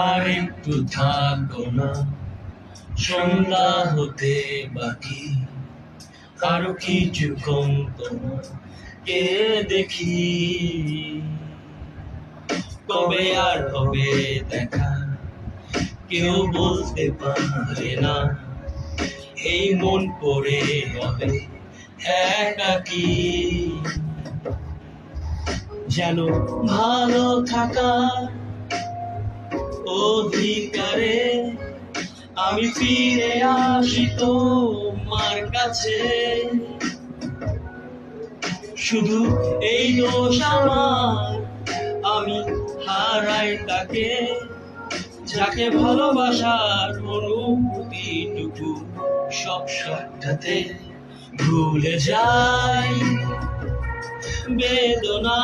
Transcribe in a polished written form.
আর একটু থাকো না, সন্ধ্যা হতে বাকি, কারো কিছুক্ষণ তোমার কে দেখি। কবে আর হবে দেখা, কেউ বলতে পারে না, এই মন পড়ে হবে একাকী। যেন ভালো থাকার অধিকারে আমি ফিরে আসি তোমার কাছে। শুধু এই দোষ আমার, আমি হারাই তাকে, যাকে ভালোবাসার অনুভূতিটুকু সব সবটাতে ভুলে যাই বেদনা।